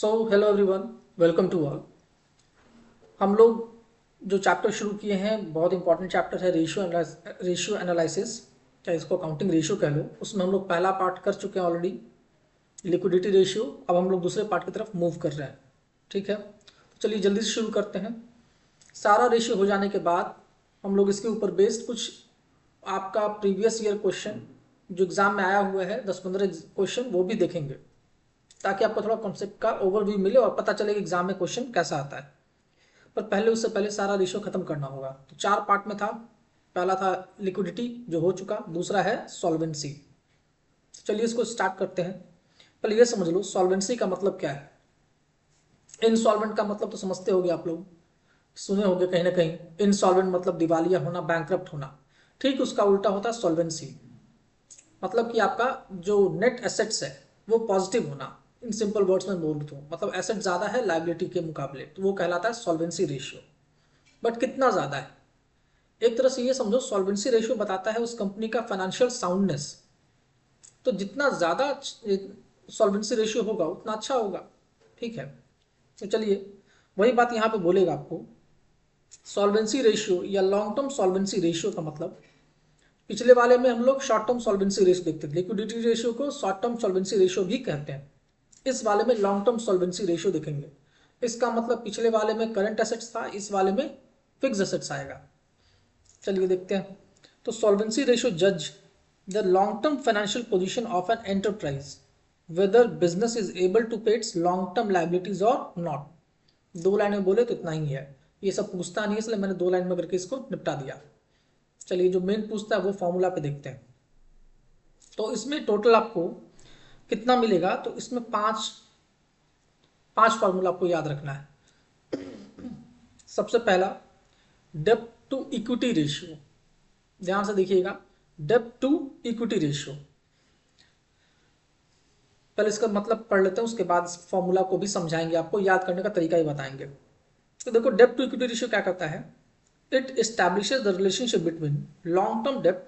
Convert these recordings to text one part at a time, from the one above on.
So hello everyone, welcome to all. हम लोग जो चैप्टर शुरू किए हैं बहुत इंपॉर्टेंट चैप्टर है रेशियो एनालिसिस, चाहे इसको अकाउंटिंग रेशियो कह लो। उसमें हम लोग पहला पार्ट कर चुके हैं ऑलरेडी, लिक्विडिटी रेशियो। अब हम लोग दूसरे पार्ट की तरफ मूव कर रहे हैं। ठीक है, तो चलिए जल्दी से शुरू करते हैं। सारा रेशियो हो जाने के बाद हम लोग इसके ऊपर बेस्ड कुछ आपका प्रीवियस ईयर क्वेश्चन जो एग्जाम में आया हुआ है 10-15 क्वेश्चन वो भी देखेंगे, ताकि आपको थोड़ा कॉन्सेप्ट का ओवरव्यू मिले और पता चले कि एग्जाम में क्वेश्चन कैसा आता है। पर पहले उससे पहले सारा रेशियो खत्म करना होगा। तो 4 पार्ट में था। पहला था लिक्विडिटी जो हो चुका, दूसरा है सॉल्वेंसी। चलिए इसको स्टार्ट करते हैं। पहले ये समझ लो सॉल्वेंसी का मतलब क्या है। इनसॉल्वेंट का मतलब तो समझते होगे आप लोग, सुने होंगे कहीं ना कहीं। इनसॉल्वेंट मतलब दिवालिया होना, बैंकरप्ट होना। ठीक उसका उल्टा होता है सॉल्वेंसी, मतलब कि आपका जो नेट एसेट्स है वो पॉजिटिव होना। इन सिंपल वर्ड्स में बोल दूँ मतलब एसेट ज़्यादा है लाइबिलिटी के मुकाबले, तो वो कहलाता है सॉल्वेंसी रेशियो। बट कितना ज़्यादा है, एक तरह से ये समझो सॉल्वेंसी रेशियो बताता है उस कंपनी का फाइनेंशियल साउंडनेस। तो जितना ज़्यादा सॉल्वेंसी रेशियो होगा उतना अच्छा होगा। ठीक है, तो चलिए वही बात यहाँ पे बोलेगा आपको। सॉल्वेंसी रेशियो या लॉन्ग टर्म सॉल्वेंसी रेशियो का मतलब, पिछले वाले में हम लोग शॉर्ट टर्म सॉल्वेंसी रेशियो देखते थे, लिक्विडिटी रेशियो को शॉर्ट टर्म सॉल्वेंसी रेशियो भी कहते हैं। इस वाले में लॉन्ग टर्म सॉल्वेंसी रेशियो देखेंगे। इसका मतलब पिछले वाले में करंट एसेट्स था, इस वाले में फिक्स एसेट्स आएगा। चलिए देखते हैं। तो सॉल्वेंसी रेशियो जज the long term financial position of an enterprise whether business is able to pay its long term liabilities or not. 2 line में बोले तो इतना ही है, ये सब पूछता नहीं है, इसलिए मैंने 2 लाइन में करके इसको निपटा दिया। चलिए जो मेन पूछता है वो फॉर्मूला पे देखते हैं। तो इसमें टोटल आपको कितना मिलेगा, तो इसमें पांच फॉर्मूला आपको याद रखना है। सबसे पहला डेब्ट टू इक्विटी रेशियो, ध्यान से देखिएगा। डेब्ट टू इक्विटी रेशियो, पहले इसका मतलब पढ़ लेते हैं, उसके बाद फॉर्मूला को भी समझाएंगे, आपको याद करने का तरीका ही बताएंगे। तो देखो डेब्ट टू इक्विटी रेशियो क्या करता है, it establishes the relationship between long term डेब्ट,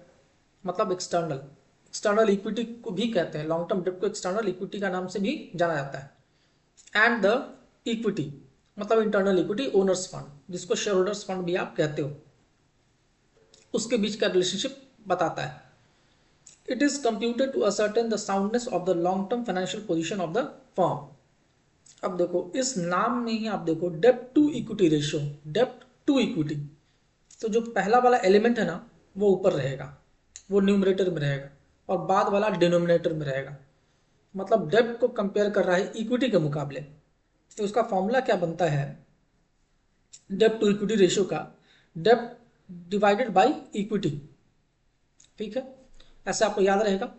मतलब एक्सटर्नल एक्सटर्नल इक्विटी को भी कहते हैं, लॉन्ग टर्म डेब्ट को एक्सटर्नल इक्विटी का नाम से भी जाना जाता है, एंड द इक्विटी मतलब इंटरनल इक्विटी ओनर्स फंड जिसको शेयर होल्डर्स फंड भी आप कहते हो, उसके बीच का रिलेशनशिप बताता है। It is computed to ascertain the soundness of the long term financial position of the firm. अब देखो इस नाम में ही आप देखो डेब्ट टू इक्विटी रेशियो, डेब्ट टू इक्विटी, तो जो पहला वाला एलिमेंट है ना वो ऊपर रहेगा, वो न्यूमरेटर में रहेगा, और बाद वाला डिनोमिनेटर में रहेगा। मतलब डेब्ट को कंपेयर कर रहा है इक्विटी के मुकाबले। तो उसका फॉर्मूला क्या बनता है डेब्ट टू इक्विटी रेशियो का, डेब्ट डिवाइडेड बाय इक्विटी। ठीक है, ऐसे आपको याद रहेगा।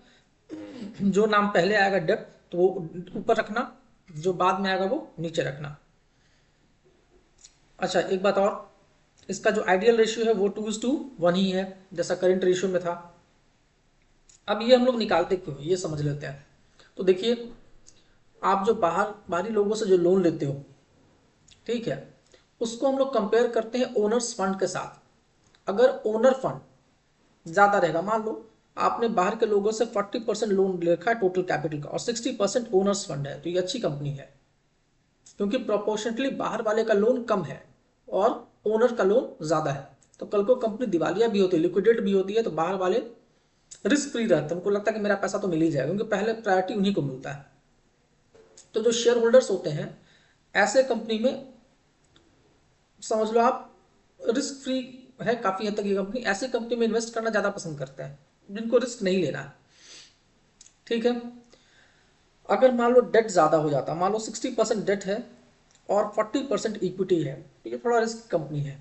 जो नाम पहले आएगा डेब्ट तो वो ऊपर रखना, जो बाद में आएगा वो नीचे रखना। अच्छा एक बात और, इसका जो आइडियल रेशियो है वो 2:1 ही है, जैसा करंट रेशियो में था। अब ये हम लोग निकालते क्यों ये समझ लेते हैं। तो देखिए, आप जो बाहरी लोगों से जो लोन लेते हो, ठीक है, उसको हम लोग कंपेयर करते हैं ओनर्स फंड के साथ। अगर ओनर फंड ज़्यादा रहेगा, मान लो आपने बाहर के लोगों से 40% लोन ले रखा है टोटल कैपिटल का और 60% ओनर्स फंड है, तो ये अच्छी कंपनी है, क्योंकि प्रोपोर्शनली बाहर वाले का लोन कम है और ओनर का लोन ज़्यादा है। तो कल को कंपनी दिवालिया भी होती है, लिक्विडेट भी होती है, तो बाहर वाले रिस्क फ्री रहते हैं, उनको लगता है कि मेरा पैसा तो मिल ही जाएगा, क्योंकि पहले प्रायोरिटी उन्हीं को मिलता है। तो जो शेयर होल्डर्स होते हैं ऐसे कंपनी में समझ लो आप रिस्क फ्री है काफ़ी हद तक। ये कंपनी ऐसी कंपनी में इन्वेस्ट करना ज़्यादा पसंद करते हैं जिनको रिस्क नहीं लेना है। ठीक है, अगर मान लो डेट ज़्यादा हो जाता, मान लो 60% डेट है और 40% इक्विटी है, तो ये थोड़ा रिस्क कंपनी है।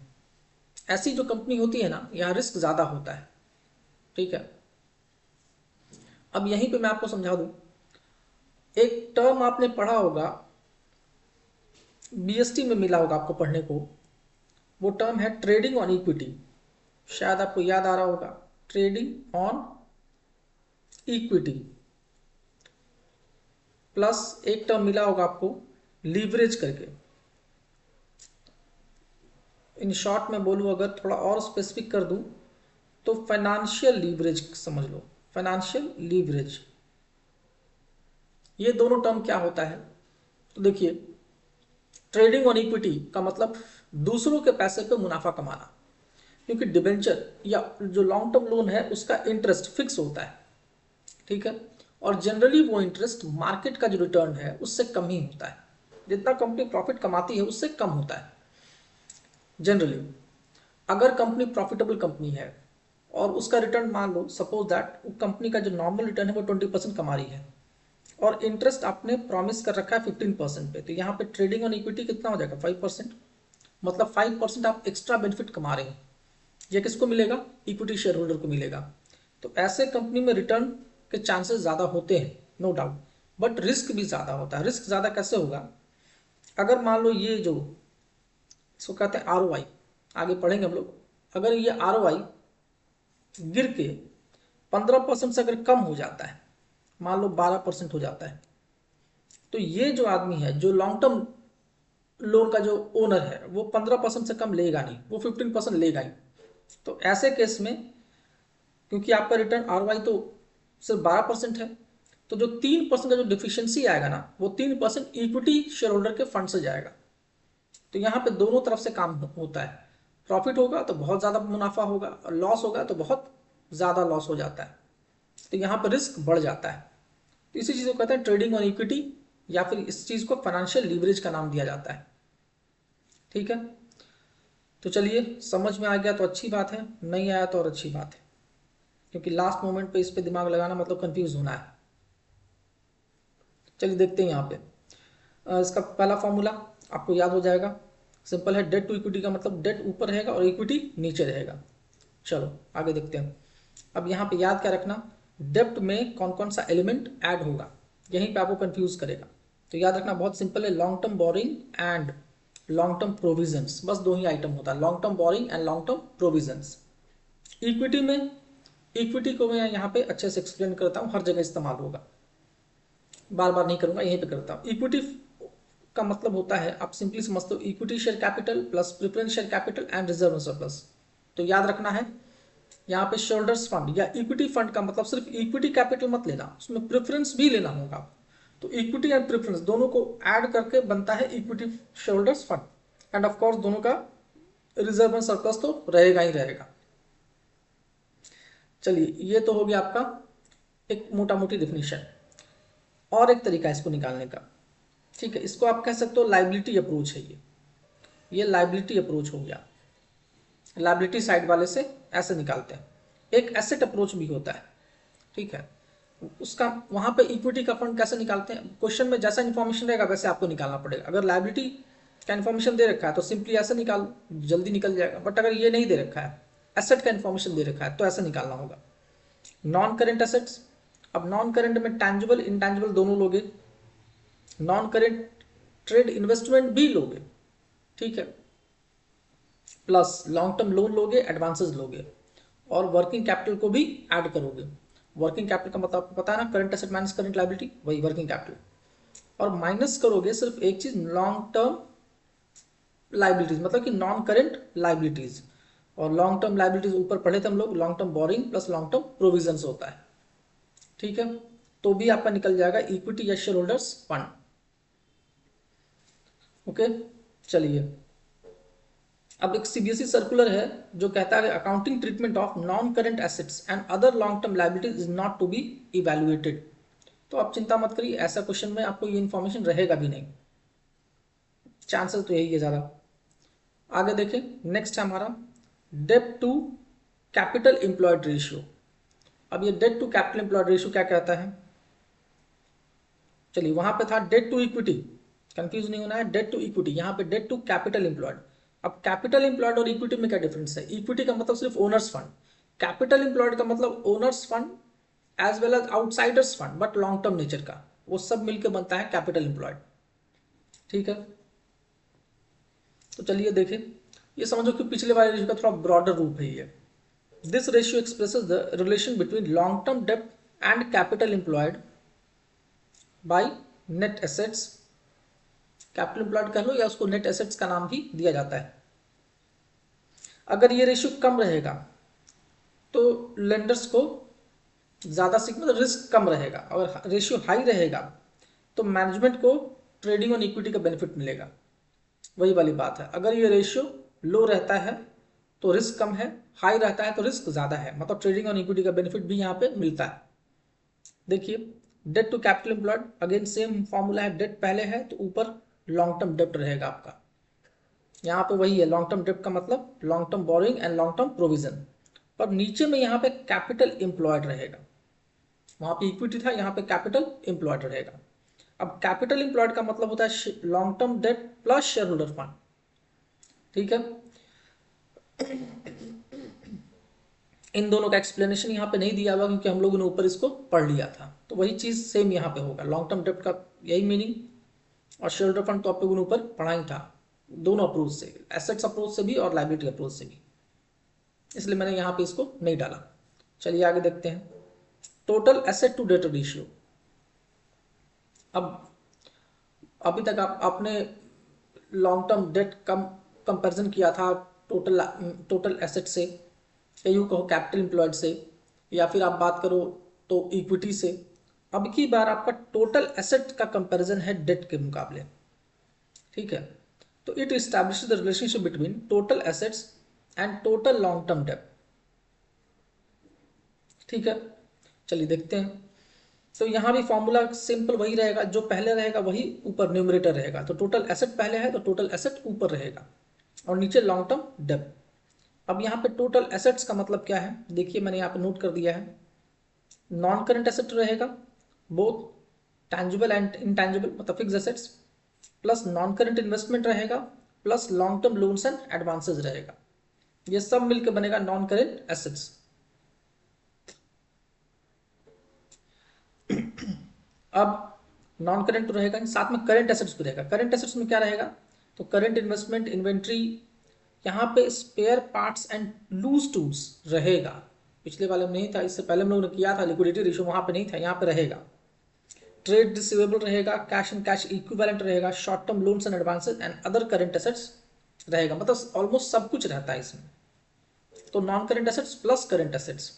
ऐसी जो कंपनी होती है ना यहाँ रिस्क ज़्यादा होता है। ठीक है, अब यहीं पे मैं आपको समझा दूँ, एक टर्म आपने पढ़ा होगा, बीएसटी में मिला होगा आपको पढ़ने को, वो टर्म है ट्रेडिंग ऑन इक्विटी। शायद आपको याद आ रहा होगा, ट्रेडिंग ऑन इक्विटी, प्लस एक टर्म मिला होगा आपको लीवरेज करके। इन शॉर्ट में बोलूँ, अगर थोड़ा और स्पेसिफिक कर दूँ तो फाइनेंशियल लीवरेज समझ लो, फाइनेंशियल लीवरेज। ये दोनों टर्म क्या होता है, तो देखिए, ट्रेडिंग ऑन इक्विटी का मतलब दूसरों के पैसे पे मुनाफा कमाना, क्योंकि डिबेंचर या जो लॉन्ग टर्म लोन है उसका इंटरेस्ट फिक्स होता है, ठीक है, और जनरली वो इंटरेस्ट मार्केट का जो रिटर्न है उससे कम ही होता है। जितना कंपनी प्रॉफिट कमाती है उससे कम होता है जनरली। अगर कंपनी प्रॉफिटेबल कंपनी है और उसका रिटर्न मान लो सपोज दैट कंपनी का जो नॉर्मल रिटर्न है वो 20% कमा रही है और इंटरेस्ट आपने प्रॉमिस कर रखा है 15% पे, तो यहाँ पे ट्रेडिंग ऑन इक्विटी कितना हो जाएगा 5%, मतलब 5% आप एक्स्ट्रा बेनिफिट कमा रहे हैं। ये किसको मिलेगा? इक्विटी शेयर होल्डर को मिलेगा। तो ऐसे कंपनी में रिटर्न के चांसेस ज़्यादा होते हैं, नो डाउट, बट रिस्क भी ज़्यादा होता है। रिस्क ज़्यादा कैसे होगा? अगर मान लो ये जो इसको कहते हैं ROI, आगे पढ़ेंगे हम लोग, अगर ये ROI गिर के 15% से अगर कम हो जाता है, मान लो 12% हो जाता है, तो ये जो आदमी है जो लॉन्ग टर्म लोन का जो ओनर है वो 15% से कम लेगा नहीं, वो 15% लेगा ही। तो ऐसे केस में क्योंकि आपका रिटर्न ROI तो सिर्फ 12% है, तो जो 3% का जो डिफिशियंसी आएगा ना, वो 3% इक्विटी शेयर होल्डर के फंड से जाएगा। तो यहाँ पे दोनों तरफ से काम होता है, प्रॉफिट होगा तो बहुत ज़्यादा मुनाफा होगा और लॉस होगा तो बहुत ज़्यादा लॉस हो जाता है। तो यहाँ पर रिस्क बढ़ जाता है। तो इसी चीज़ को कहते हैं ट्रेडिंग ऑन इक्विटी, या फिर इस चीज़ को फाइनेंशियल लीवरेज का नाम दिया जाता है, ठीक है। तो चलिए, समझ में आ गया तो अच्छी बात है, नहीं आया तो और अच्छी बात है, क्योंकि लास्ट मोमेंट पे इस पे दिमाग लगाना मतलब कंफ्यूज होना है। चलिए देखते हैं यहाँ पे इसका पहला फॉर्मूला आपको याद हो जाएगा, सिंपल है। डेट टू इक्विटी का मतलब डेट ऊपर रहेगा और इक्विटी नीचे रहेगा। चलो आगे देखते हैं। अब यहाँ पे याद क्या रखना, डेप्ट में कौन कौन सा एलिमेंट ऐड होगा, यहीं पे आपको कंफ्यूज करेगा। तो याद रखना बहुत सिंपल है, long term borrowing and long term provisions, बस दो ही आइटम होता है, long term borrowing and long term provisions. Equity में, इक्विटी को मैं यहाँ पे अच्छे से एक्सप्लेन करता हूँ, हर जगह इस्तेमाल होगा, बार बार नहीं करूंगा, यहीं पे करता हूँ। इक्विटी का मतलब होता है, आप सिंपली समझते हो, equity share capital plus preference share capital and reserve surplus. तो याद रखना है यहाँ पे शेयरहोल्डर्स फंड या इक्विटी फंड का मतलब सिर्फ इक्विटी कैपिटल मत लेना, उसमें प्रेफरेंस भी लेना होगा। तो इक्विटी एंड प्रेफरेंस दोनों को ऐड करके बनता है equity shareholders fund. End of course दोनों का रिजर्व एंड सरप्लस तो रहेगा ही रहेगा। चलिए, ये तो हो गया आपका एक मोटा मोटी डिफिनीशन। और एक तरीका है इसको निकालने का, ठीक है, इसको आप कह सकते हो लाइबिलिटी अप्रोच है। ये लाइबिलिटी अप्रोच हो गया, लाइबिलिटी साइड वाले से ऐसे निकालते हैं। एक एसेट अप्रोच भी होता है, ठीक है, उसका वहां पे इक्विटी का फंड कैसे निकालते हैं, क्वेश्चन में जैसा इन्फॉर्मेशन रहेगा वैसे आपको निकालना पड़ेगा। अगर लाइबिलिटी का इन्फॉर्मेशन दे रखा है तो सिंपली ऐसे निकाल, जल्दी निकल जाएगा। बट अगर ये नहीं दे रखा है, एसेट का इन्फॉर्मेशन दे रखा है, तो ऐसे निकालना होगा। नॉन करेंट एसेट्स, अब नॉन करेंट में टैंजिबल इंटैंजिबल दोनों लोगे, नॉन करेंट ट्रेड इन्वेस्टमेंट भी लोगे, ठीक है, प्लस लॉन्ग टर्म लोन लोगे, एडवांसेस लोगे, और वर्किंग कैपिटल को भी ऐड करोगे। वर्किंग कैपिटल का मतलब आपको पता है ना, current asset minus current liability, वही वर्किंग कैपिटल। और माइनस करोगे सिर्फ एक चीज, लॉन्ग टर्म लाइबिलिटीज, मतलब कि नॉन करेंट लाइबिलिटीज। और लॉन्ग टर्म लाइबिलिटीज ऊपर पढ़े थे हम लोग, long term borrowing plus long term provisions होता है, ठीक है। तो भी आपका निकल जाएगा इक्विटी या शेयर होल्डर्स फंड। ओके, चलिए, अब एक सीबीएसई सर्कुलर है जो कहता है accounting treatment of non current assets and other long term liabilities is not to be evaluated. तो आप चिंता मत करिए, ऐसा क्वेश्चन में आपको ये इन्फॉर्मेशन रहेगा भी नहीं, चांसेस तो यही है ज़्यादा। आगे देखें, नेक्स्ट है हमारा debt to capital employed ratio. अब ये debt to capital employed ratio क्या कहता है, चलिए वहां पे था डेट टू इक्विटी, कंफ्यूज नहीं होना है, डेट टू इक्विटी, यहाँ पे डेट टू कैपिटल एम्प्लॉयड। अब कैपिटल एम्प्लॉयड और इक्विटी में क्या डिफरेंस है? इक्विटी का मतलब सिर्फ ओनर्स फंड, कैपिटल एम्प्लॉयड का मतलब owners fund as well as outsiders fund, but long term nature का, वो सब मिलकर बनता है कैपिटल एम्प्लॉयड, ठीक है। तो चलिए देखें, ये समझो कि पिछले वाले रेशियो का थोड़ा ब्रॉडर रूप है ये। This ratio expresses the relation between long term डेप्ट and capital employed by net assets, capital employed कह लो या उसको नेट एसेट्स का नाम भी दिया जाता है। अगर ये रेशियो कम रहेगा तो लेंडर्स को ज़्यादा मतलब रिस्क कम रहेगा, और रेशियो हाई रहेगा तो मैनेजमेंट को ट्रेडिंग ऑन इक्विटी का बेनिफिट मिलेगा। वही वाली बात है, अगर ये रेशियो लो रहता है तो रिस्क कम है, हाई रहता है तो रिस्क ज़्यादा है, मतलब ट्रेडिंग ऑन इक्विटी का बेनिफिट भी यहाँ पे मिलता है। देखिए debt to capital employed, again same formula है, डेट पहले है तो ऊपर लॉन्ग टर्म डेप्ट रहेगा आपका। यहाँ पे वही है, लॉन्ग टर्म डेप्ट का मतलब long term borrowing and long term provision, पर नीचे में यहाँ पे कैपिटल एम्प्लॉयड रहेगा। वहाँ पे इक्विटी था, यहाँ पे कैपिटल एम्प्लॉयड रहेगा। अब कैपिटल एम्प्लॉयड का मतलब होता है long term debt plus share holder fund, ठीक है। इन दोनों का एक्सप्लेनेशन यहाँ पे नहीं दिया हुआ क्योंकि हम लोगों ने ऊपर इसको पढ़ लिया था, तो वही चीज़ सेम यहाँ पे होगा। लॉन्ग टर्म डेप्ट का यही मीनिंग, और शेयर होल्डर फंड तो आप लोगों ने ऊपर पढ़ा ही था, दोनों अप्रोच से, एसेट्स अप्रोच से भी और लायबिलिटी अप्रोच से भी, इसलिए मैंने यहाँ पे इसको नहीं डाला। चलिए आगे देखते हैं, total asset to debt ratio. अब अभी तक आपने लॉन्ग टर्म डेट कंपैरिजन किया था टोटल एसेट से, या यूँ कहो कैपिटल एम्प्लॉयड से, या फिर आप बात करो तो इक्विटी से। अब की बार आपका टोटल एसेट का कंपैरिजन है डेट के मुकाबले, ठीक है। तो it establishes the relationship between total assets and total long term debt, ठीक है। चलिए देखते हैं, तो यहाँ भी फॉर्मूला सिंपल वही रहेगा, जो पहले रहेगा वही ऊपर न्यूमरेटर रहेगा। तो टोटल एसेट पहले है तो टोटल एसेट ऊपर रहेगा और नीचे लॉन्ग टर्म डेट। अब यहाँ पे टोटल एसेट्स का मतलब क्या है, देखिए मैंने यहाँ पे नोट कर दिया है, नॉन करेंट एसेट रहेगा, बोथ टैंजिबल एंड इनटैंजिबल मतलब fix assets, plus non current investment रहेगा, plus long term loans and advances रहेगा। ये सब मिलकर बनेगा नॉन करेंट एसेट्स। अब नॉन करेंट रहेगा, साथ में करेंट एसेट्स भी रहेगा। करेंट एसेट्स में क्या रहेगा, तो करेंट इन्वेस्टमेंट, इन्वेंट्री, यहाँ पे spare parts and loose tools रहेगा। पिछले वाले में नहीं था, इससे पहले हम लोगों ने किया था लिक्विडिटी रेशियो, वहाँ पे नहीं था, यहाँ पे रहेगा। ट्रेड रिसीवेबल रहेगा, कैश एंड कैश इक्विवेलेंट रहेगा, short term loans and advances and other current assets रहेगा, मतलब ऑलमोस्ट सब कुछ रहता है इसमें। तो non current assets plus current assets.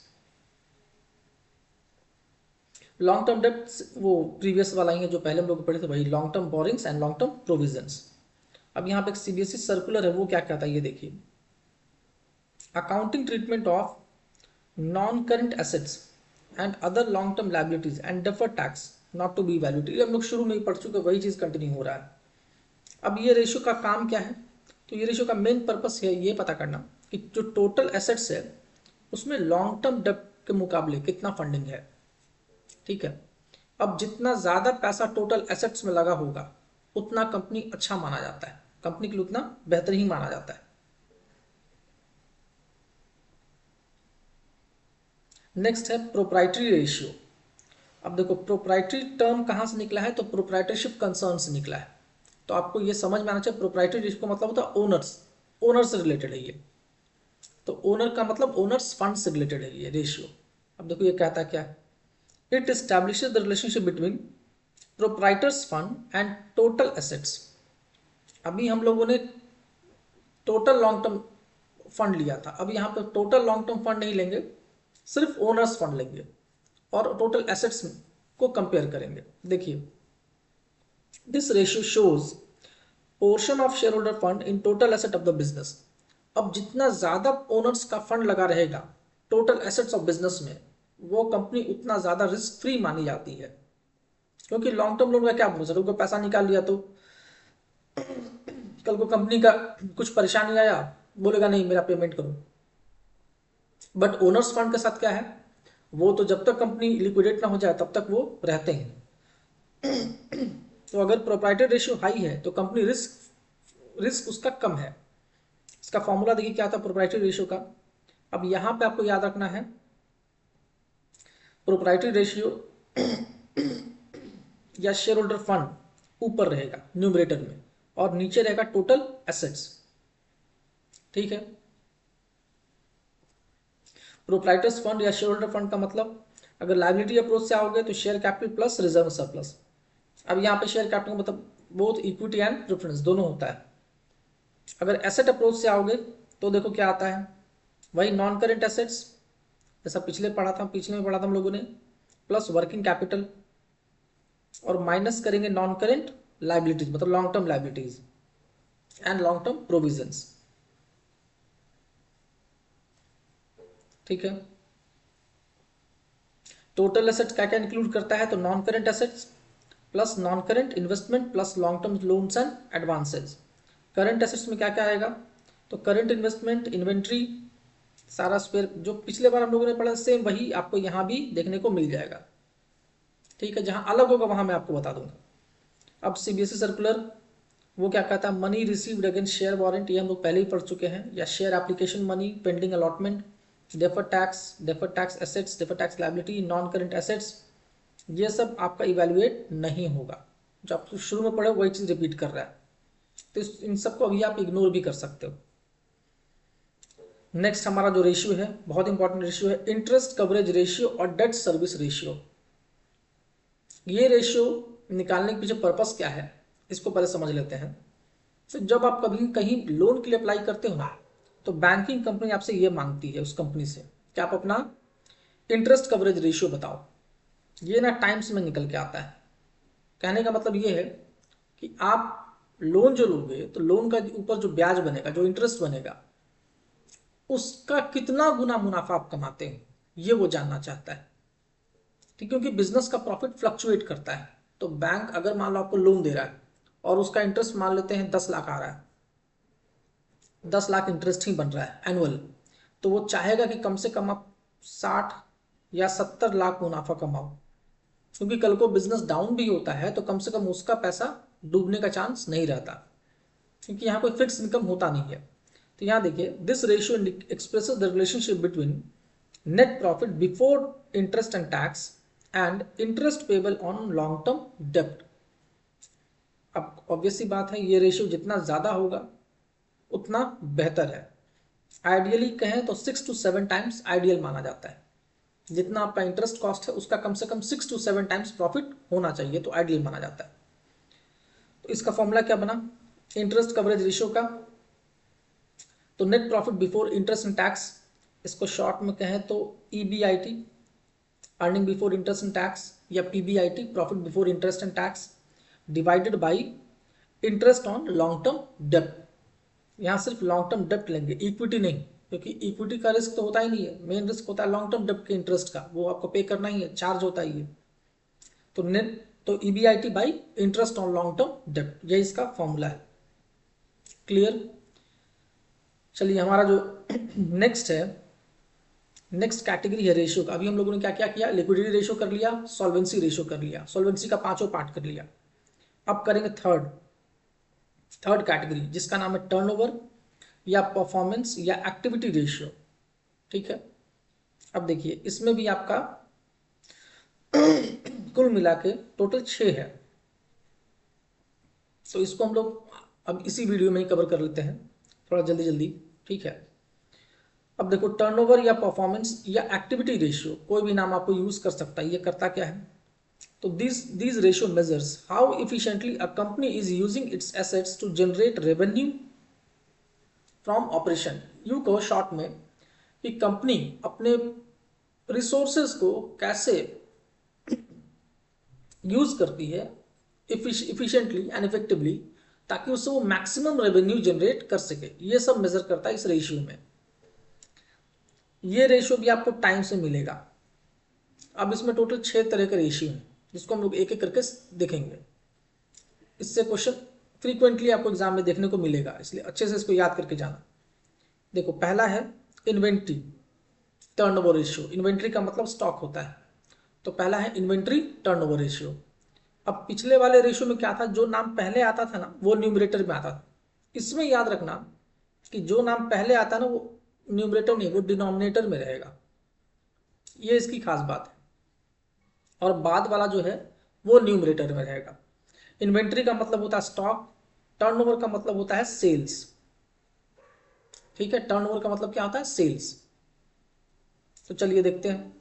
Long term debt वो प्रीवियस वाला ही है जो पहले हम लोग पढ़े थे, वही long term borrowings and long term provisions. अब यहाँ पे एक सीबीएसई सर्कुलर है, वो क्या कहता है ये देखिए, accounting treatment of non current assets and other long term liabilities and deferred tax not to be valued. ये हम लोग शुरू में ही पढ़ चुके, वही चीज़ कंटिन्यू हो रहा है। अब ये रेशियो का काम क्या है, तो ये रेशियो का मेन पर्पस है ये पता करना कि जो टोटल एसेट्स है उसमें लॉन्ग टर्म डेट के मुकाबले कितना फंडिंग है, ठीक है। अब जितना ज़्यादा पैसा टोटल एसेट्स में लगा होगा उतना कंपनी अच्छा माना जाता है, कंपनी के लिए उतना बेहतर ही माना जाता है। नेक्स्ट है प्रोप्राइटरी रेशियो। अब देखो प्रोप्राइटरी टर्म कहाँ से निकला है, तो प्रोप्राइटरशिप कंसर्न से निकला है। तो आपको ये समझ में आना चाहिए, प्रोप्राइटरी रेशियो का मतलब होता है ओनर्स, ओनर से रिलेटेड है ये। तो ओनर का मतलब ओनर्स फंड से रिलेटेड है ये रेशियो। अब देखो ये कहता है क्या है, it establishes the relationship between proprietors fund and total assets. अभी हम लोगों ने टोटल लॉन्ग टर्म फंड लिया था, अब यहाँ पे टोटल लॉन्ग टर्म फंड नहीं लेंगे, सिर्फ ओनर्स फंड लेंगे और टोटल एसेट्स को कंपेयर करेंगे। देखिए this ratio shows portion of share holder fund in total asset of the business. अब जितना ज्यादा ओनर्स का फंड लगा रहेगा टोटल एसेट्स ऑफ बिजनेस में, वो कंपनी उतना ज्यादा रिस्क फ्री मानी जाती है। क्योंकि लॉन्ग टर्म लोन का क्या भरोसा, कोई पैसा निकाल लिया तो कल को कंपनी का कुछ परेशानी आया, बोलेगा नहीं मेरा पेमेंट करो। बट ओनर्स फंड के साथ क्या है, वो तो जब तक कंपनी लिक्विडेट ना हो जाए तब तक वो रहते हैं। तो अगर प्रोप्राइटरी रेशियो हाई है तो कंपनी रिस्क उसका कम है। इसका फॉर्मूला देखिए क्या था प्रोप्राइटरी रेशियो का। अब यहां पे आपको याद रखना है, प्रोप्राइटरी रेशियो या शेयर होल्डर फंड ऊपर रहेगा न्यूमरेटर में और नीचे रहेगा टोटल एसेट्स, ठीक है। प्रोप्राइटर्स फंड या शेयर होल्डर फंड का मतलब, अगर लायबिलिटी अप्रोच से आओगे तो share capital plus reserve surplus. अब यहाँ पे शेयर कैपिटल का मतलब बोथ इक्विटी एंड प्रेफरेंस दोनों होता है। अगर एसेट अप्रोच से आओगे तो देखो क्या आता है, वही नॉन करेंट एसेट्स जैसा पिछले में पढ़ा था हम लोगों ने, प्लस वर्किंग कैपिटल और माइनस करेंगे नॉन करेंट लाइबिलिटीज मतलब long term liabilities and long term provisions. ठीक है, टोटल एसेट्स क्या क्या इंक्लूड करता है, तो non current assets plus non current investment plus long term loans and advances. Current assets में क्या क्या आएगा, तो करंट इन्वेस्टमेंट, इन्वेंट्री, सारा स्पेयर जो पिछले बार हम लोगों ने पढ़ा सेम वही आपको यहाँ भी देखने को मिल जाएगा। ठीक है, जहाँ अलग होगा वहाँ मैं आपको बता दूंगा। अब सीबीएसई सर्कुलर वो क्या कहता है, money received against share warrant, ये हम लोग पहले ही पढ़ चुके हैं, या share application money, pending allotment, deferred tax assets, deferred tax liability, non current assets, ये सब आपका इवेल्युएट नहीं होगा। जो आप शुरू में पढ़े वही चीज़ रिपीट कर रहा है, तो इन सबको अभी आप इग्नोर भी कर सकते हो। नेक्स्ट हमारा जो रेशियो है, बहुत इंपॉर्टेंट रेशियो है, इंटरेस्ट कवरेज रेशियो और डेट सर्विस रेशियो। ये रेशियो निकालने के पीछे पर्पस क्या है, इसको पहले समझ लेते हैं। तो जब आप कभी कहीं लोन के लिए अप्लाई करते हो ना, तो बैंकिंग कंपनी आपसे ये मांगती है उस कंपनी से कि आप अपना इंटरेस्ट कवरेज रेशियो बताओ। ये ना टाइम्स में निकल के आता है। कहने का मतलब ये है कि आप लोन जो लोगे तो लोन का ऊपर जो ब्याज बनेगा, जो इंटरेस्ट बनेगा, उसका कितना गुना मुनाफा आप कमाते हैं, ये वो जानना चाहता है। ठीक, क्योंकि बिजनेस का प्रॉफिट फ्लक्चुएट करता है। तो बैंक अगर मान लो आपको लोन दे रहा है और उसका इंटरेस्ट मान लेते हैं 10 लाख आ रहा है, 10 लाख इंटरेस्ट ही बन रहा है एनुअल, तो वो चाहेगा कि कम से कम आप 60 या 70 लाख मुनाफा कमाओ, क्योंकि कल को बिजनेस डाउन भी होता है तो कम से कम उसका पैसा डूबने का चांस नहीं रहता, क्योंकि यहाँ कोई फिक्स इनकम होता नहीं है। तो यहाँ देखिए, this ratio expresses the relationship between net profit before interest and tax and interest payable on long term डेब्ट। अब ऑब्वियस सी बात है, ये रेशियो जितना ज़्यादा होगा उतना बेहतर है। आइडियली कहें तो 6 to 7 टाइम्स आइडियल माना जाता है। जितना आपका इंटरेस्ट कॉस्ट है उसका कम से कम 6 to 7 टाइम्स प्रॉफिट होना चाहिए, तो आइडियल माना जाता है। तो इसका फॉर्मूला क्या बना इंटरेस्ट कवरेज रेशियो का, तो net profit before interest and tax, इसको शॉर्ट में कहें तो EBIT, earning before interest and tax, या PBIT, profit before interest and tax, divided by interest on long term डेब्ट। यहाँ सिर्फ लॉन्ग टर्म डेब्ट लेंगे, इक्विटी नहीं, क्योंकि इक्विटी का रिस्क तो होता ही नहीं है। मेन रिस्क होता है लॉन्ग टर्म डेब्ट के इंटरेस्ट का, वो आपको पे करना ही है, चार्ज होता ही है। तो नेट तो EBIT by interest on long term डेब्ट, ये इसका फॉर्मूला है। क्लियर। चलिए हमारा जो नेक्स्ट है, नेक्स्ट कैटेगरी है रेशियो का। अभी हम लोगों ने क्या क्या किया, लिक्विडिटी रेशियो कर लिया, सॉल्वेंसी रेशियो कर लिया, सॉल्वेंसी का पांचों पार्ट कर लिया। अब करेंगे थर्ड कैटेगरी, जिसका नाम है टर्नओवर या परफॉर्मेंस या एक्टिविटी रेशियो। ठीक है, अब देखिए इसमें भी आपका कुल मिला के टोटल 6 है, तो इसको हम लोग अब इसी वीडियो में ही कवर कर लेते हैं थोड़ा जल्दी जल्दी। ठीक है, अब देखो टर्नओवर या परफॉर्मेंस या एक्टिविटी रेशियो, कोई भी नाम आपको यूज कर सकता है। ये करता क्या है, तो these ratio measures how efficiently a company is using its assets to generate revenue from operation। यूं कहो शॉर्ट में कि कंपनी अपने रिसोर्सेज को कैसे यूज करती है इफिशिएंटली एंड इफेक्टिवली, ताकि उससे वो मैक्सिमम रेवेन्यू जनरेट कर सके। ये सब मेजर करता है इस रेशियो में। ये रेशियो भी आपको टाइम से मिलेगा। अब इसमें टोटल 6 तरह के रेशियो हैं, जिसको हम लोग एक एक करके देखेंगे। इससे क्वेश्चन फ्रीक्वेंटली आपको एग्जाम में देखने को मिलेगा, इसलिए अच्छे से इसको याद करके जाना। देखो पहला है इन्वेंट्री टर्नओवर रेशियो। इन्वेंट्री का मतलब स्टॉक होता है, तो पहला है इन्वेंट्री टर्नओवर रेशियो। अब पिछले वाले रेशियो में क्या था, जो नाम पहले आता था ना वो न्यूमरेटर में आता था। इसमें याद रखना कि जो नाम पहले आता ना वो न्यूमरेटर नहीं, वो डिनोमिनेटर में रहेगा। ये इसकी खास बात है। और बाद वाला जो है वो न्यूमरेटर में रहेगा। इन्वेंट्री का मतलब होता है स्टॉक, टर्नओवर का मतलब होता है सेल्स। ठीक है, टर्नओवर का मतलब क्या होता है, सेल्स। तो चलिए देखते हैं।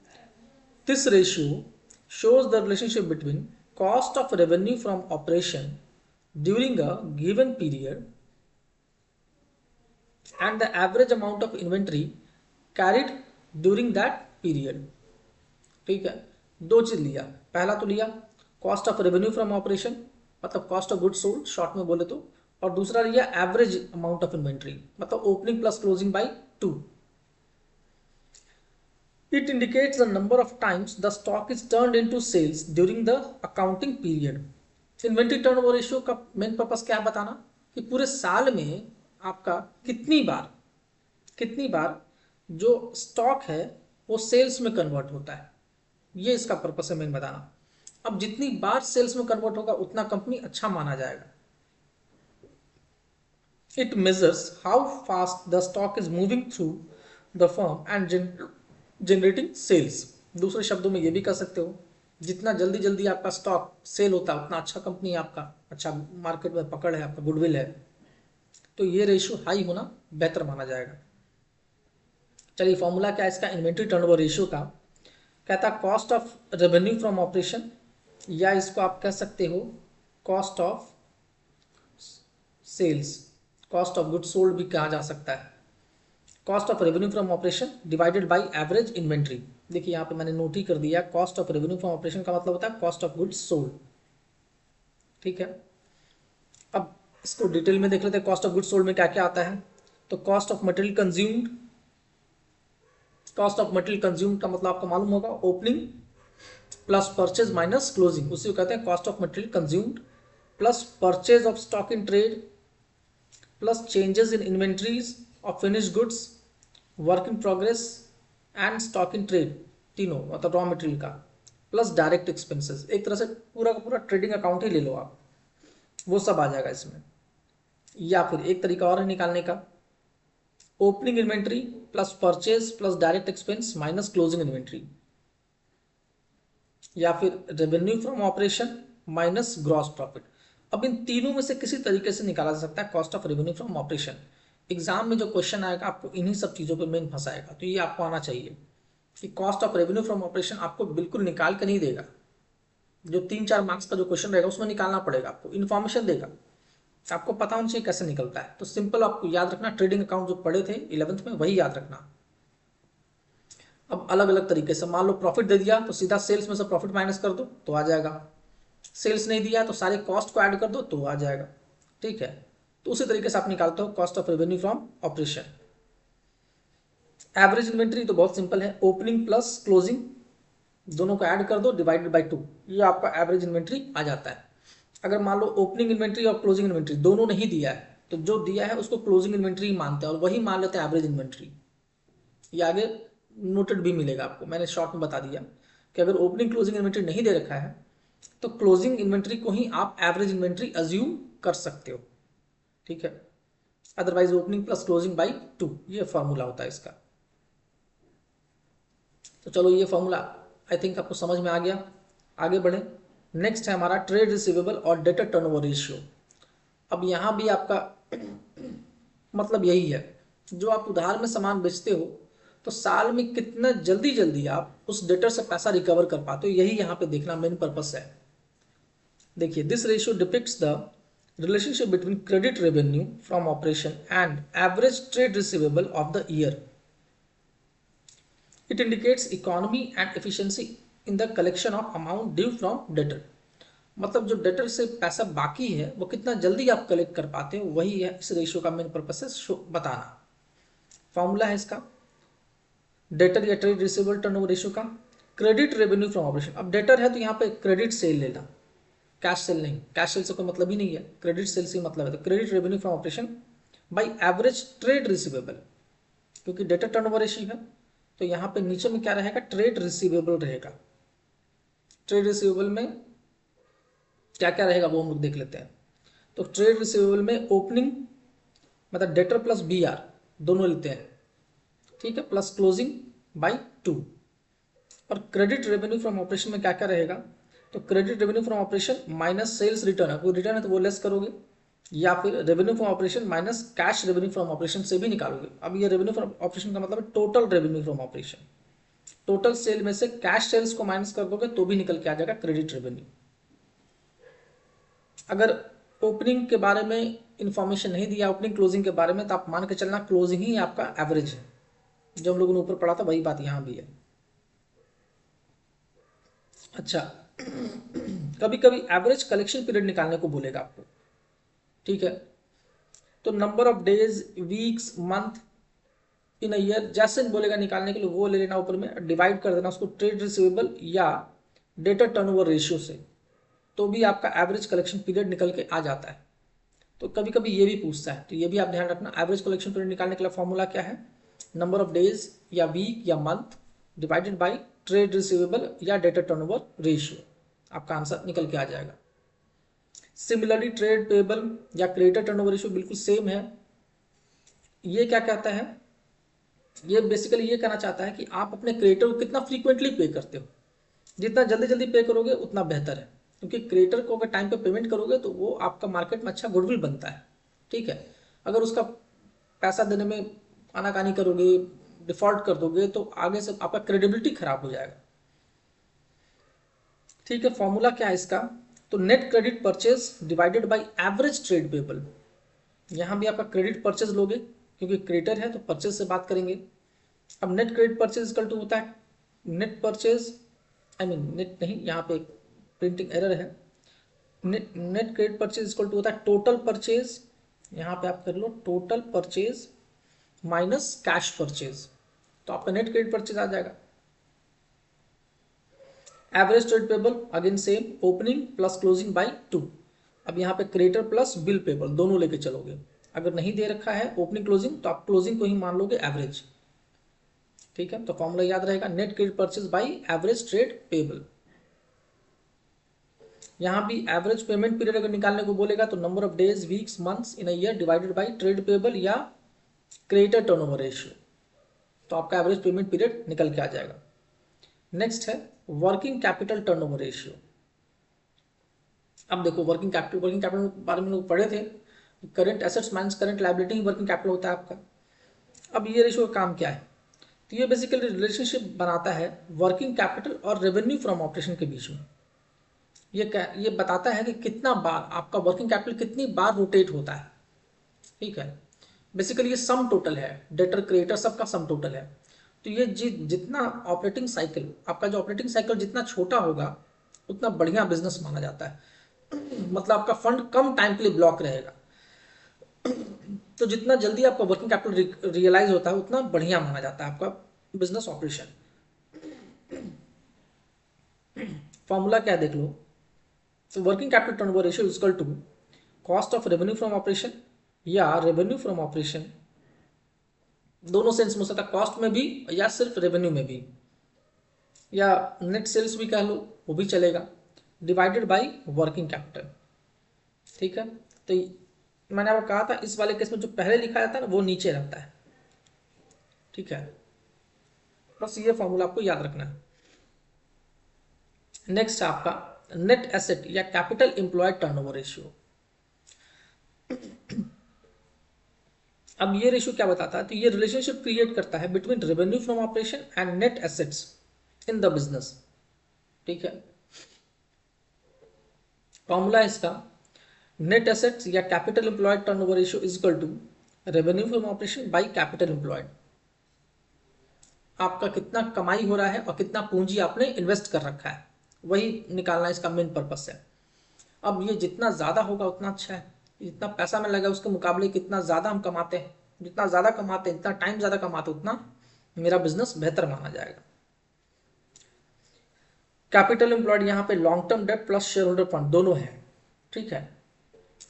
This ratio shows the relationship between cost of revenue from operation during a given period and the average amount of inventory carried during that period। ठीक है, दो चीज लिया। पहला तो लिया cost of revenue from operation, मतलब cost of goods sold short में बोले तो, और दूसरा लिया एवरेज अमाउंट ऑफ इन्वेंट्री, मतलब opening plus closing by 2। It indicates the number of times the stock is turned into sales during the accounting period. Inventory turnover ratio का main purpose क्या है बताना, कि पूरे साल में आपका कितनी बार जो स्टॉक है वो सेल्स में कन्वर्ट होता है, ये इसका पर्पस है मेन बताना। अब जितनी बार सेल्स में कन्वर्ट होगा उतना कंपनी अच्छा माना जाएगा। It measures how fast the stock is moving through the firm and generating sales. दूसरे शब्दों में ये भी कह सकते हो, जितना जल्दी जल्दी आपका स्टॉक सेल होता है उतना अच्छा कंपनी है आपका, अच्छा मार्केट में पकड़ है, आपका गुडविल है, तो ये रेशियो हाई होना बेहतर माना जाएगा। चलिए फॉर्मूला क्या है इसका इन्वेंट्री टर्नओवर रेशियो का, कहता है cost of revenue from operation, या इसको आप कह सकते हो cost of sales, cost of goods sold भी कहा जा सकता है। Cost of revenue from operation divided by average inventory. देखिए यहाँ पे मैंने नोट ही कर दिया, cost of revenue from operation का मतलब होता है कॉस्ट ऑफ गुड्स सोल्ड। ठीक है, अब इसको डिटेल में देख लेते हैं कॉस्ट ऑफ गुड्स सोल्ड में क्या क्या आता है। तो cost of material consumed, cost of material consumed का मतलब आपको मालूम होगा opening plus purchase minus closing, उसी को कहते हैं cost of material consumed, plus purchase of stock in trade, plus changes in inventories of finished goods, work in progress and stock in trade, तीनों मतलब रॉ मटेरियल का, plus direct expenses. एक तरह से पूरा का पूरा ट्रेडिंग अकाउंट ही ले लो आप, वो सब आ जाएगा इसमें। या फिर एक तरीका और है निकालने का, opening inventory plus purchase plus direct expense minus closing inventory, या फिर revenue from operation minus gross profit. अब इन तीनों में से किसी तरीके से निकाला जा सकता है cost of revenue from operation. Exam में जो क्वेश्चन आएगा आपको इन्हीं सब चीज़ों पे मेन फंसाएगा, तो ये आपको आना चाहिए कि cost of revenue from operation आपको बिल्कुल निकाल कर नहीं देगा, जो 3-4 मार्क्स का जो क्वेश्चन रहेगा उसमें निकालना पड़ेगा, आपको इन्फॉर्मेशन देगा, आपको पता होना चाहिए कैसे निकलता है। तो सिंपल आपको याद रखना, ट्रेडिंग अकाउंट जो पढ़े थे 11th में वही याद रखना। अब अलग अलग तरीके से, मान लो प्रॉफिट दे दिया तो सीधा सेल्स में से प्रॉफिट माइनस कर दो तो आ जाएगा, सेल्स नहीं दिया तो सारे कॉस्ट को ऐड कर दो तो आ जाएगा। ठीक है, तो उसी तरीके से आप निकालते हो cost of revenue from operation. Average inventory तो बहुत सिंपल है, ओपनिंग प्लस क्लोजिंग दोनों को ऐड कर दो डिवाइडेड बाय 2, ये आपका एवरेज इन्वेंट्री आ जाता है। अगर मान लो ओपनिंग इन्वेंट्री और क्लोजिंग इन्वेंट्री दोनों नहीं दिया है तो जो दिया है उसको क्लोजिंग इन्वेंट्री मानते हैं और वही मान लेते हैं एवरेज इन्वेंट्री। ये आगे नोटेड भी मिलेगा आपको, मैंने शॉर्ट में बता दिया कि अगर ओपनिंग क्लोजिंग इन्वेंट्री नहीं दे रखा है तो क्लोजिंग इन्वेंट्री को ही आप एवरेज इन्वेंट्री अज्यूम कर सकते हो। ठीक है, otherwise opening plus closing by 2 ये फॉर्मूला होता है इसका। तो चलो ये फॉर्मूला आई थिंक आपको समझ में आ गया, आगे बढ़े। नेक्स्ट है हमारा ट्रेड रिसीवेबल और डेटर टर्नओवर रेशियो। अब यहाँ भी आपका मतलब यही है, जो आप उधार में सामान बेचते हो तो साल में कितना जल्दी जल्दी आप उस डेटर से पैसा रिकवर कर पाते हो, यही यहाँ पे देखना मेन पर्पस है। देखिए this ratio depicts the relationship between credit revenue from operation and average trade receivable of the year. It indicates economy and efficiency in the collection of amount due from debtor. मतलब जो debtor से पैसा बाकी है वो कितना जल्दी आप कलेक्ट कर पाते हो, वही है इस रेशियो का मेन पर्पस है बताना। फॉर्मूला है इसका डेटर या ट्रेड रिसीवेबल टर्नओवर रेशियो का, क्रेडिट रेवेन्यू फ्रॉम ऑपरेशन। अब डेटर है तो यहाँ पे क्रेडिट सेल लेना, कैश सेल नहीं, कैश सेल से कोई मतलब ही नहीं है, क्रेडिट सेल से मतलब है। तो credit revenue from operation by average trade receivable, क्योंकि डेटर टर्नओवर रेशियो है तो यहाँ पे नीचे में क्या रहेगा, ट्रेड रिसीवेबल रहेगा। ट्रेड रिसीवेबल में क्या क्या रहेगा वो हम लोग देख लेते हैं। तो ट्रेड रिसीवेबल में ओपनिंग मतलब डेटर प्लस बी आर दोनों लेते हैं, ठीक है, प्लस क्लोजिंग बाई 2। और क्रेडिट रेवेन्यू फ्रॉम ऑपरेशन में क्या क्या रहेगा, तो credit revenue from operation minus sales return है, कोई रिटर्न है तो वो लेस करोगे, या फिर revenue from operation minus cash revenue from operation से भी निकालोगे। अब ये रेवेन्यू फ्रॉम ऑपरेशन का मतलब है total revenue from operation, total sale में से कैश सेल्स को माइनस कर दोगे तो भी निकल के आ जाएगा क्रेडिट रेवेन्यू। अगर ओपनिंग के बारे में इंफॉर्मेशन नहीं दिया, ओपनिंग क्लोजिंग के बारे में, तो आप मान के चलना क्लोजिंग ही आपका एवरेज है, जो हम लोगों ने ऊपर पढ़ा था वही बात यहाँ भी है। अच्छा, कभी कभी एवरेज कलेक्शन पीरियड निकालने को बोलेगा आपको, ठीक है। तो number of days, weeks, month in a year जैसे बोलेगा निकालने के लिए वो ले लेना, ऊपर में डिवाइड कर देना उसको ट्रेड रिसीवेबल या डेटर टर्नओवर रेशियो से, तो भी आपका एवरेज कलेक्शन पीरियड निकल के आ जाता है। तो कभी कभी ये भी पूछता है, तो ये भी आप ध्यान रखना। एवरेज कलेक्शन पीरियड निकालने के लिए फॉर्मूला क्या है, नंबर ऑफ डेज या वीक या month divided by trade receivable या डेटर टर्नओवर रेशियो, आपका आंसर निकल के आ जाएगा। सिमिलरली ट्रेड पेबल या क्रेडिटर टर्नओवर रेशियो बिल्कुल सेम है। ये क्या कहता है, ये बेसिकली ये कहना चाहता है कि आप अपने क्रिएटर को कितना फ्रीक्वेंटली पे करते हो। जितना जल्दी जल्दी पे करोगे उतना बेहतर है, क्योंकि क्रिएटर को अगर टाइम पे पेमेंट करोगे तो वो आपका मार्केट में अच्छा गुडविल बनता है, ठीक है। अगर उसका पैसा देने में आनाकानी करोगे, डिफॉल्ट कर दोगे, तो आगे से आपका क्रेडिबिलिटी खराब हो जाएगा, ठीक है। फॉर्मूला क्या है इसका, तो net credit purchase divided by average trade payable. यहाँ भी आपका क्रेडिट परचेज लोगे, क्योंकि क्रेडिटर है तो परचेज से बात करेंगे। अब net credit purchase equal to होता है net purchase, I mean net नहीं, यहाँ पे प्रिंटिंग एरर है। Net credit purchase equal to होता है टोटल परचेज, यहाँ पे आप कर लो total purchase minus cash purchase, तो आपका नेट क्रेडिट परचेज आ जाएगा। Average trade payable again same, opening plus closing by 2। अब यहाँ पे क्रेडिटर प्लस बिल पेबल दोनों लेके चलोगे। अगर नहीं दे रखा है ओपनिंग क्लोजिंग तो आप क्लोजिंग को ही मान लोगे एवरेज, ठीक है। तो फॉर्मूला याद रहेगा, net credit purchase by average trade payable. यहाँ भी एवरेज पेमेंट पीरियड अगर निकालने को बोलेगा तो number of days, weeks, months in a year divided by trade payable या क्रेडिटर टर्नओवर रेशियो, तो आपका एवरेज पेमेंट पीरियड निकल के आ जाएगा। नेक्स्ट है वर्किंग कैपिटल टर्नओवर रेशियो। अब देखो वर्किंग कैपिटल के बारे में लोग पढ़े थे, current assets minus current liability ही वर्किंग कैपिटल होता है आपका। अब ये रेशियो का काम क्या है, तो ये बेसिकली रिलेशनशिप बनाता है वर्किंग कैपिटल और रेवेन्यू फ्रॉम ऑपरेशन के बीच में। ये बताता है कि कितना बार आपका वर्किंग कैपिटल कितनी बार रोटेट होता है, ठीक है। बेसिकली ये सम टोटल है, डेटर क्रेडिटर सबका सम टोटल है। तो ये जितना ऑपरेटिंग साइकिल, आपका जो ऑपरेटिंग साइकिल जितना छोटा होगा उतना बढ़िया बिजनेस माना जाता है। मतलब आपका फंड कम टाइम के लिए ब्लॉक रहेगा, तो जितना जल्दी आपका वर्किंग कैपिटल रियलाइज होता है उतना बढ़िया माना जाता है आपका बिजनेस ऑपरेशन। फॉर्मूला क्या है देख लो, तो working capital turnover ratio equal to cost of revenue from operation या रेवेन्यू फ्रॉम ऑपरेशन, दोनों सेंस में हो सकता है, कॉस्ट में भी या सिर्फ रेवेन्यू में भी, या नेट सेल्स भी कह लो वो भी चलेगा, डिवाइडेड बाय वर्किंग कैपिटल, ठीक है। तो मैंने आपको कहा था इस वाले केस में जो पहले लिखा जाता है ना वो नीचे रहता है, ठीक है। बस ये फॉर्मूला आपको याद रखना है। नेक्स्ट है आपका नेट एसेट या कैपिटल एम्प्लॉयड टर्नओवर रेशियो। अब ये रेशियो क्या बताता है, तो ये रिलेशनशिप क्रिएट करता है between revenue from operation and net assets in the business, ठीक है। फॉर्मूला इसका नेट एसेट्स या capital employed turnover ratio is equal to revenue from operation by capital employed. आपका कितना कमाई हो रहा है और कितना पूंजी आपने इन्वेस्ट कर रखा है, वही निकालना इसका मेन पर्पस है। अब ये जितना ज़्यादा होगा उतना अच्छा है, जितना पैसा में लगा उसके मुकाबले कितना ज़्यादा हम कमाते हैं, जितना ज़्यादा कमाते हैं, जितना टाइम ज़्यादा कमाते हैं, उतना मेरा बिजनेस बेहतर माना जाएगा। कैपिटल एम्प्लॉयड यहाँ पे long term debt plus share holder fund दोनों है, ठीक है।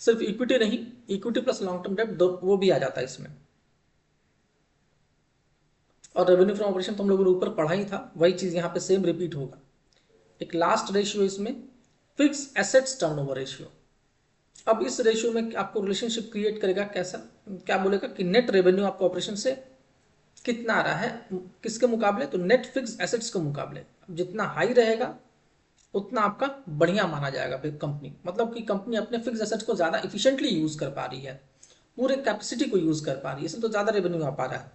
सिर्फ इक्विटी नहीं, equity plus long term debt वो भी आ जाता है इसमें। और रेवेन्यू फ्रॉम ऑपरेशन तो हम लोगों ने ऊपर पढ़ा ही था, वही चीज़ यहाँ पे सेम रिपीट होगा। एक लास्ट रेशियो इसमें फिक्स एसेट्स टर्नओवर रेशियो। अब इस रेशियो में आपको रिलेशनशिप क्रिएट करेगा कैसा, क्या बोलेगा कि नेट रेवेन्यू आपको ऑपरेशन से कितना आ रहा है किसके मुकाबले, तो नेट फिक्स एसेट्स के मुकाबले। जितना हाई रहेगा उतना आपका बढ़िया माना जाएगा कंपनी, मतलब कि कंपनी अपने फिक्स एसेट्स को ज़्यादा इफिशिएंटली यूज़ कर पा रही है, पूरे कैपेसिटी को यूज़ कर पा रही है, इसमें तो ज़्यादा रेवेन्यू आ पा रहा है।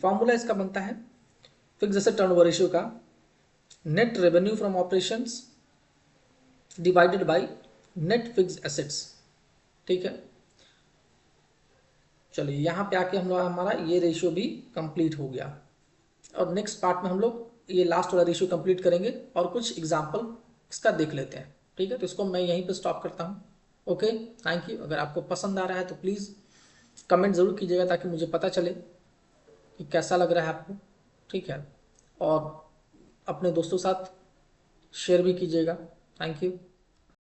फॉर्मूला इसका बनता है फिक्स एसेट टर्नओवर रेशियो का net revenue from operations divided by net fix assets, ठीक है। चलिए यहाँ पे आके हम लोग हमारा ये रेशियो भी कंप्लीट हो गया, और नेक्स्ट पार्ट में हम लोग ये लास्ट वाला रेशियो कंप्लीट करेंगे और कुछ एग्जांपल इसका देख लेते हैं। ठीक है, तो इसको मैं यहीं पे स्टॉप करता हूँ। Okay, thank you. अगर आपको पसंद आ रहा है तो प्लीज़ कमेंट ज़रूर कीजिएगा ताकि मुझे पता चले कि कैसा लग रहा है आपको। ठीक है, और अपने दोस्तों के साथ शेयर भी कीजिएगा। Thank you.